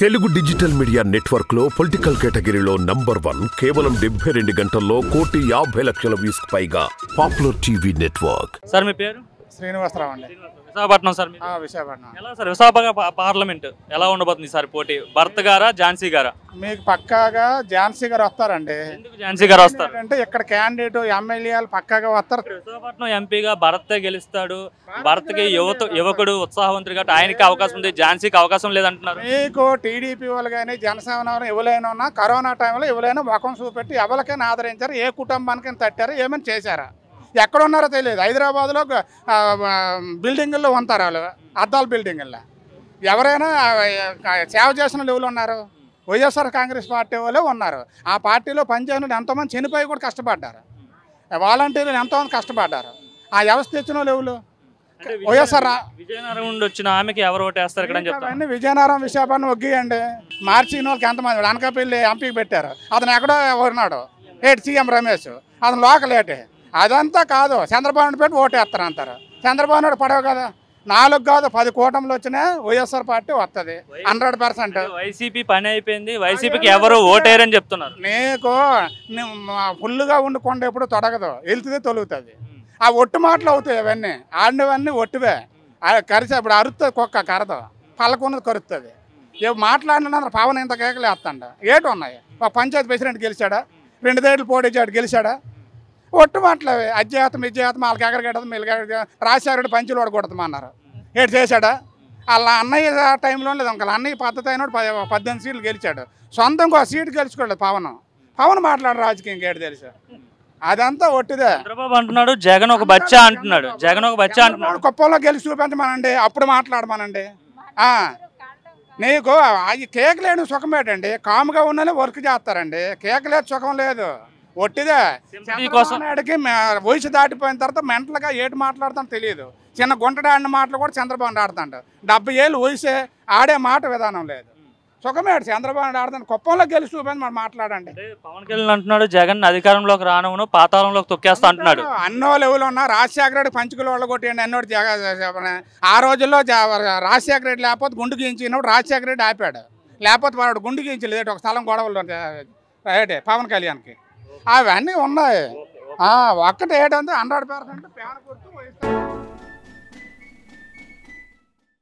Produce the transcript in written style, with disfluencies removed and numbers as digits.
Telugu digital media network లో political కేటగిరీలో number 1 కేవలం 72 గంటల్లో 1,50,00,000 వ్యూస్ పైగా పాపులర్ టీవీ నెట్వర్క్. సార్ మీ పేరు? శ్రీనివాసరావు అండి. విశాఖపట్నం సార్. విశాఖపట్నం. ఎలా సార్ విశాఖపట్నం పార్లమెంట్ ఎలా ఉండబోతుంది సార్ పోటీ? భరత్ గారా ఝాన్సీ గారా? మీకు పక్కాగా ఝాన్సీ గారు వస్తారండి. ఎందుకు ఝాన్సీ గారు వస్తారు అంటే ఇక్కడ క్యాండిడేట్ ఎమ్మెల్యేలు పక్కాగా వస్తారు. విశాఖపట్నం ఎంపీగా భరత్ గెలుస్తాడు. భరత్కి యువకుడు ఉత్సాహవంతుడు కాబట్టి ఆయనకి అవకాశం ఉంది, ఝాన్సీకి అవకాశం లేదంటున్నారు. మీకు టీడీపీ వాళ్ళు కానీ జనసేన ఎవరైనా ఉన్నా కరోనా టైంలో ఎవరైనా ముఖం చూపెట్టి ఎవరికైనా ఆదరించారు, ఏ కుటుంబానికి తట్టారు, ఏమైనా చేశారా? ఎక్కడున్నారో తెలియదు. హైదరాబాద్లో బిల్డింగుల్లో ఉంటారు వాళ్ళు, అద్దాల బిల్డింగుల్లో. ఎవరైనా సేవ చేసిన లెవెల్ ఉన్నారు. వైఎస్ఆర్ కాంగ్రెస్ పార్టీ వాళ్ళే ఉన్నారు. ఆ పార్టీలో పనిచేసిన ఎంతోమంది చనిపోయి కూడా కష్టపడ్డారు. వాలంటీర్లు ఎంతోమంది కష్టపడ్డారు. ఆ వ్యవస్థ ఇచ్చిన లెవెల్ వైఎస్ఆర్. విజయనగరం నుండి వచ్చిన ఆమెకి ఎవరు ఓటేస్తారు ఇక్కడ అని చెప్తాను. విజయనగరం విశాఖపట్నం ఒగ్గియండి. మార్చిన వాళ్ళకి ఎంతమంది అనకాపల్లి ఎంపీకి పెట్టారు. అతను ఎక్కడో ఉన్నాడు, ఏటి సీఎం రమేష్, అతను లోకల్ ఏటే. అదంతా కాదు, చంద్రబాబు పెట్టి ఓటేస్తారు అంటారు. చంద్రబాబు నాయుడు పడవ కదా, 4 కాదు 10 కూటమిలు వచ్చినా వైఎస్ఆర్ పార్టీ వస్తుంది 100%. వైసీపీ పని అయిపోయింది, వైసీపీకి ఎవరు ఓటేరని చెప్తున్నారు. నీకు ఫుల్గా ఉండుకుండా ఎప్పుడు తొడగదు, వెళ్తుంది తొలుగుతుంది. ఆ ఒట్టు మాటలు అవుతాయి అవన్నీ. ఆడినవన్నీ ఒట్టువే. కరిచి ఇప్పుడు అరుస్తుంది కుక్క కరదు, పళ్ళకున్నది కరుస్తుంది. మాట్లాడిన పవన్ ఇంత కేకలు వేస్తాండ. ఏటు ఉన్నాయి? పంచాయతీ ప్రెసిడెంట్ గెలిచాడా? 2 దేళ్ళు పోటీ చేయడు, గెలిచాడా? ఒట్టు మాటలవి. అధ్యాత్మ విద్యాత్మ వాళ్ళకి ఎక్కడికెట్టదు, వీళ్ళకి రాజశేఖరుడు పంచులు కొడతామా అన్నారు. ఏడు చేశాడా? వాళ్ళ అన్నయ్య టైంలో లేదు. ఇంకా అన్నయ్య పద్ధతి అయినాడు 18 సీట్లు గెలిచాడు. సొంతంగా ఒక సీటు గెలుచుకోలేదు పవన్ మాట్లాడు రాజకీయం ఏడు తెలుసు. అదంతా ఒట్టిదే. చంద్రబాబు అంటున్నాడు జగన్ ఒక బచ్చా అంటున్నాడు. జగన్ ఒక బచ్చా అంటున్నాడు. కుప్పంలో గెలిచి చూపించమనండి, అప్పుడు మాట్లాడమనండి. నీకు అది కేకలేని సుఖం ఏంటండి? కాముగా ఉన్ననే వర్క్ చేస్తారండి. కేకలేదు సుఖం లేదు, ఒట్టిదే. చంద్రబాబుకి వయసు దాటిపోయిన తర్వాత మెంటల్గా ఏటు మాట్లాడతాను తెలియదు. చిన్న గుంటడాడిన మాటలు కూడా చంద్రబాబు ఆడుతాడు. 70 ఏళ్ళు వయసే, ఆడే మాట విధానం లేదు. సుఖమేడు చంద్రబాబు ఆడుతాను. కుప్పంలో గెలిచి చూపించి మనం మాట్లాడండి. పవన్ కళ్యాణ్ అంటున్నాడు జగన్ అధికారంలోకి రానును పాతాళంలోకి తొక్కేస్తా అంటున్నాడు. అన్నో లెవెల్ ఉన్నా రాజశేఖర రెడ్డి పంచుకులు వాళ్ళు కొట్టేయండి అన్నోడు. ఆ రోజుల్లో రాజశేఖర రెడ్డి లేకపోతే గుండు గీయించినప్పుడు రాజశేఖర రెడ్డి ఆపాడు. లేకపోతే వాడు గుండు గీయించలేదు ఒక స్థలం గొడవలు రైటే పవన్ కళ్యాణ్కి. అవన్నీ ఉన్నాయి. ఒక్కటి ఏంటంటే 100% ఫ్యాన్ గుర్తు